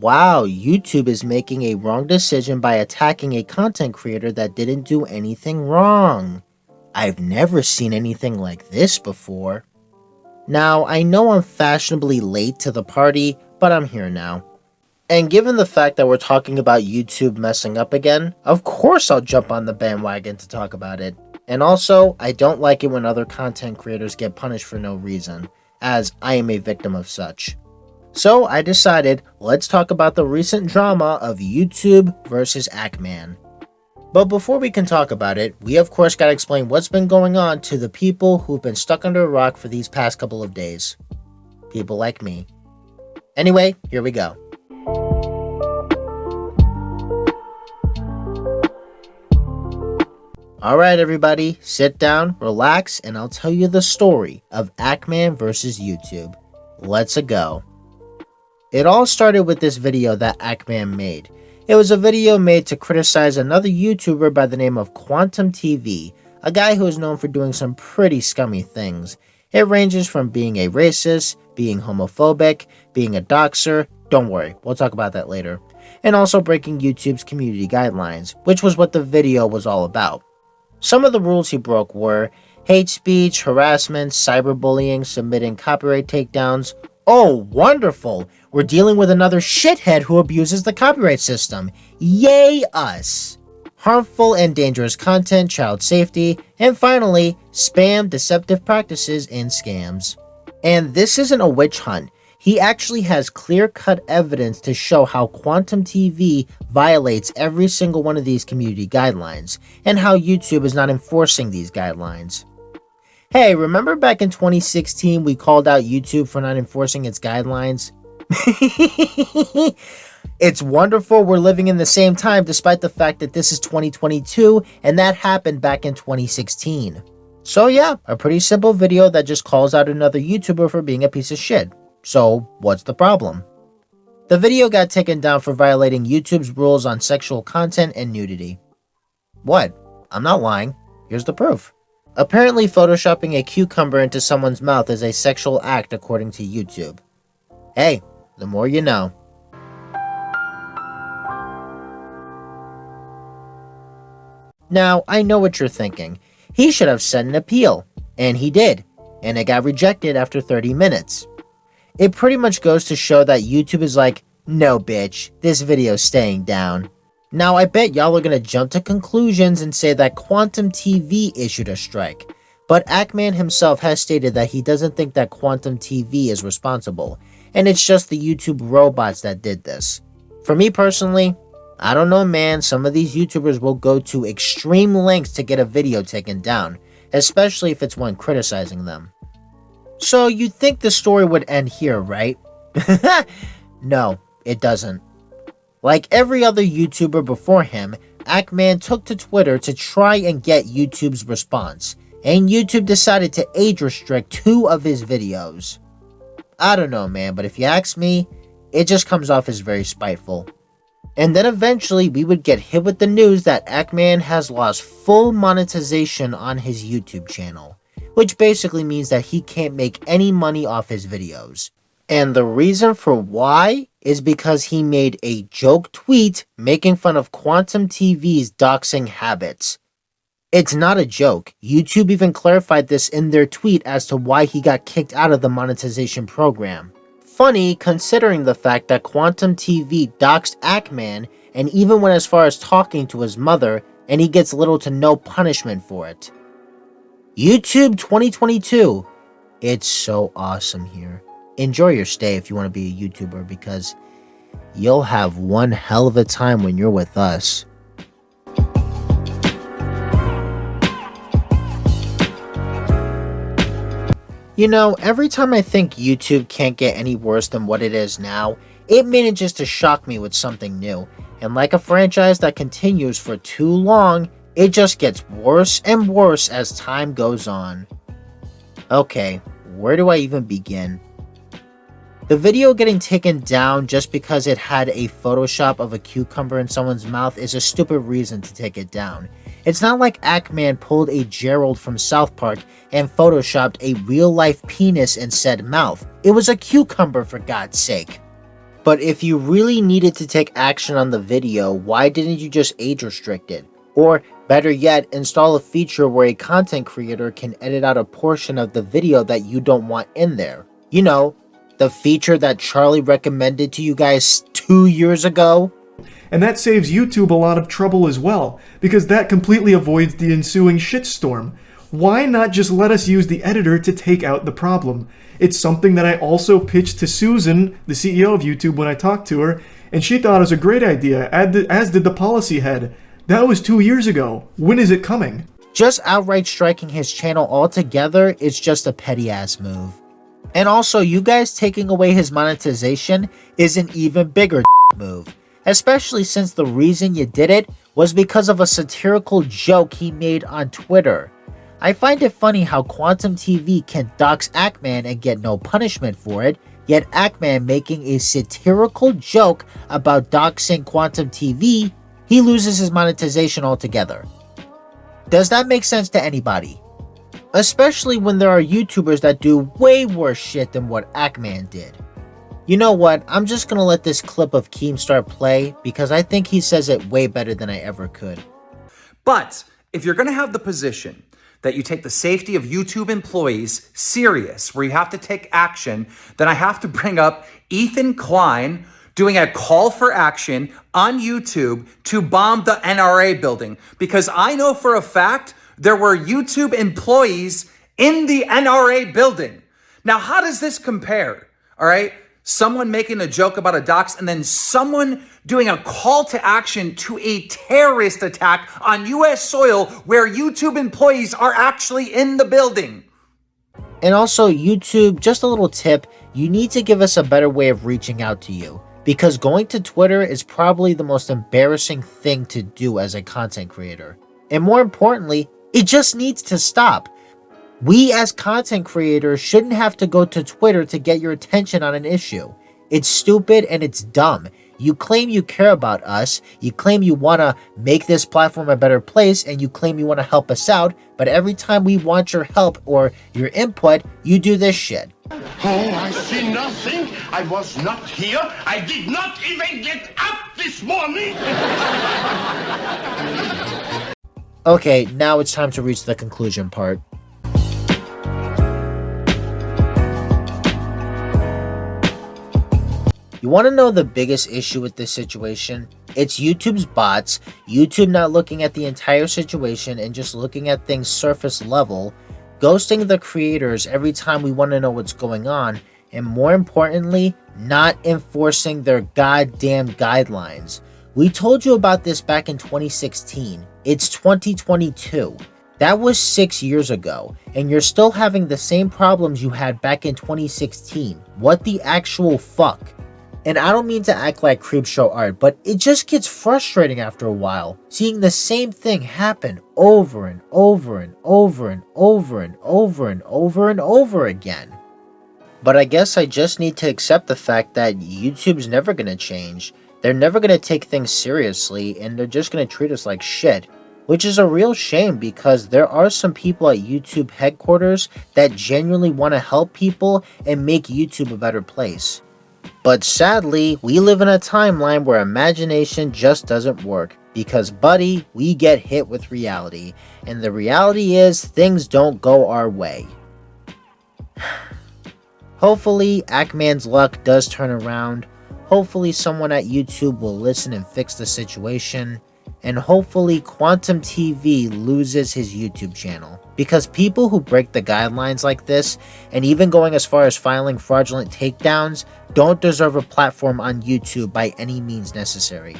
Wow, YouTube is making a wrong decision by attacking a content creator that didn't do anything wrong. I've never seen anything like this before. Now, I know I'm fashionably late to the party, but I'm here now. And given the fact that we're talking about YouTube messing up again, of course I'll jump on the bandwagon to talk about it. And also, I don't like it when other content creators get punished for no reason, as I am a victim of such. So I decided, let's talk about the recent drama of YouTube versus Ackman. But before we can talk about it, we of course gotta explain what's been going on to the people who've been stuck under a rock for these past couple of days. People like me. Anyway, here we go. Alright everybody, sit down, relax, and I'll tell you the story of Ackman versus YouTube. Let's-a go. It all started with this video that Ackman made. It was a video made to criticize another YouTuber by the name of Quantum TV, a guy who is known for doing some pretty scummy things. It ranges from being a racist, being homophobic, being a doxer, don't worry, we'll talk about that later, and also breaking YouTube's community guidelines, which was what the video was all about. Some of the rules he broke were hate speech, harassment, cyberbullying, submitting copyright takedowns. Oh, wonderful! We're dealing with another shithead who abuses the copyright system. Yay us! Harmful and dangerous content, child safety, and finally, spam, deceptive practices, and scams. And this isn't a witch hunt. He actually has clear-cut evidence to show how Quantum TV violates every single one of these community guidelines, and how YouTube is not enforcing these guidelines. Hey, remember back in 2016 we called out YouTube for not enforcing its guidelines? It's wonderful we're living in the same time despite the fact that this is 2022 and that happened back in 2016. So yeah, a pretty simple video that just calls out another YouTuber for being a piece of shit. So what's the problem? The video got taken down for violating YouTube's rules on sexual content and nudity. What? I'm not lying. Here's the proof. Apparently, photoshopping a cucumber into someone's mouth is a sexual act according to YouTube. Hey, the more you know. Now, I know what you're thinking. He should have sent an appeal. And he did. And it got rejected after 30 minutes. It pretty much goes to show that YouTube is like, no bitch, this video's staying down. Now I bet y'all are gonna jump to conclusions and say that Quantum TV issued a strike, but Ackman himself has stated that he doesn't think that Quantum TV is responsible, and it's just the YouTube robots that did this. For me personally, I don't know man, some of these YouTubers will go to extreme lengths to get a video taken down, especially if it's one criticizing them. So you'd think the story would end here, right? No, it doesn't. Like every other YouTuber before him, Ackman took to Twitter to try and get YouTube's response, and YouTube decided to age restrict 2 of his videos. I don't know man, but if you ask me, it just comes off as very spiteful. And then eventually we would get hit with the news that Ackman has lost full monetization on his YouTube channel, which basically means that he can't make any money off his videos. And the reason for why is because he made a joke tweet making fun of Quantum TV's doxing habits. It's not a joke. YouTube even clarified this in their tweet as to why he got kicked out of the monetization program. Funny considering the fact that Quantum TV doxed Ackman and even went as far as talking to his mother, and he gets little to no punishment for it. YouTube 2022. It's so awesome here. Enjoy your stay if you want to be a YouTuber because you'll have one hell of a time when you're with us. You know, every time I think YouTube can't get any worse than what it is now, it manages to shock me with something new. And like a franchise that continues for too long, it just gets worse and worse as time goes on. Okay, where do I even begin? The video getting taken down just because it had a Photoshop of a cucumber in someone's mouth is a stupid reason to take it down. It's not like Ackman pulled a Gerald from South Park and photoshopped a real-life penis in said mouth. It was a cucumber for God's sake. But if you really needed to take action on the video, why didn't you just age restrict it? Or better yet, install a feature where a content creator can edit out a portion of the video that you don't want in there. You know, the feature that Charlie recommended to you guys 2 years ago? And that saves YouTube a lot of trouble as well, because that completely avoids the ensuing shitstorm. Why not just let us use the editor to take out the problem? It's something that I also pitched to Susan, the CEO of YouTube, when I talked to her, and she thought it was a great idea, as did the policy head. That was 2 years ago. When is it coming? Just outright striking his channel altogether is just a petty ass move. And also, you guys taking away his monetization is an even bigger move. Especially since the reason you did it was because of a satirical joke he made on Twitter. I find it funny how Quantum TV can dox Ackman and get no punishment for it, yet Ackman making a satirical joke about doxing Quantum TV, he loses his monetization altogether. Does that make sense to anybody? Especially when there are YouTubers that do way worse shit than what Ackman did. You know what, I'm just gonna let this clip of Keemstar play because I think he says it way better than I ever could. But if you're gonna have the position that you take the safety of YouTube employees serious, where you have to take action, then I have to bring up Ethan Klein doing a call for action on YouTube to bomb the NRA building. Because I know for a fact there were YouTube employees in the NRA building. Now, how does this compare? All right? Someone making a joke about a dox and then someone doing a call to action to a terrorist attack on US soil where YouTube employees are actually in the building. And also, YouTube, just a little tip, you need to give us a better way of reaching out to you. Because going to Twitter is probably the most embarrassing thing to do as a content creator. And more importantly, it just needs to stop. We as content creators shouldn't have to go to Twitter to get your attention on an issue. It's stupid and it's dumb. You claim you care about us, you claim you want to make this platform a better place, and you claim you want to help us out, but every time we want your help or your input, you do this shit. Oh, I see nothing. I was not here. I did not even get up this morning. Okay, now it's time to reach the conclusion part. You want to know the biggest issue with this situation? It's YouTube's bots, YouTube not looking at the entire situation and just looking at things surface level, ghosting the creators every time we want to know what's going on, and more importantly, not enforcing their goddamn guidelines. We told you about this back in 2016. It's 2022. That was 6 years ago, and you're still having the same problems you had back in 2016. What the actual fuck? And I don't mean to act like Creepshow art, but it just gets frustrating after a while, seeing the same thing happen over and over and over and over and over and over and over again. But I guess I just need to accept the fact that YouTube's never gonna change. They're never gonna take things seriously, and they're just gonna treat us like shit. Which is a real shame because there are some people at YouTube headquarters that genuinely want to help people and make YouTube a better place. But sadly, we live in a timeline where imagination just doesn't work because, buddy, we get hit with reality. And the reality is things don't go our way. Hopefully, Ackman's luck does turn around. Hopefully, someone at YouTube will listen and fix the situation. And hopefully Quantum TV loses his YouTube channel. Because people who break the guidelines like this, and even going as far as filing fraudulent takedowns, don't deserve a platform on YouTube by any means necessary.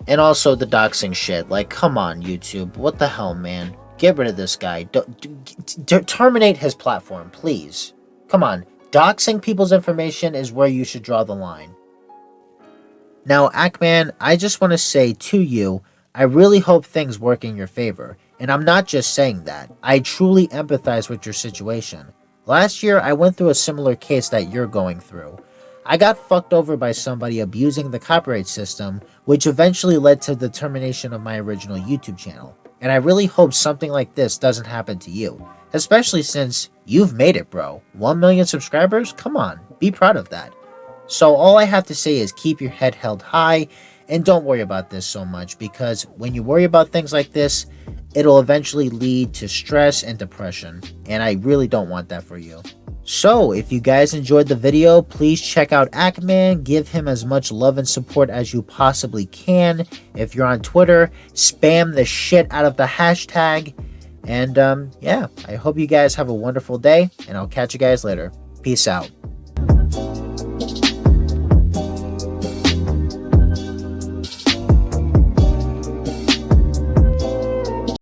And also the doxing shit, like come on YouTube, what the hell man? Get rid of this guy, terminate his platform, please. Come on, doxing people's information is where you should draw the line. Now Ackman, I just want to say to you, I really hope things work in your favor, and I'm not just saying that. I truly empathize with your situation. Last year, I went through a similar case that you're going through. I got fucked over by somebody abusing the copyright system, which eventually led to the termination of my original YouTube channel. And I really hope something like this doesn't happen to you, especially since you've made it, bro. 1 million subscribers? Come on, be proud of that. So all I have to say is keep your head held high and don't worry about this so much, because when you worry about things like this, it'll eventually lead to stress and depression, and I really don't want that for you. So if you guys enjoyed the video, please check out Ackman. Give him as much love and support as you possibly can. If you're on Twitter, spam the shit out of the hashtag. And yeah, I hope you guys have a wonderful day, and I'll catch you guys later. Peace out.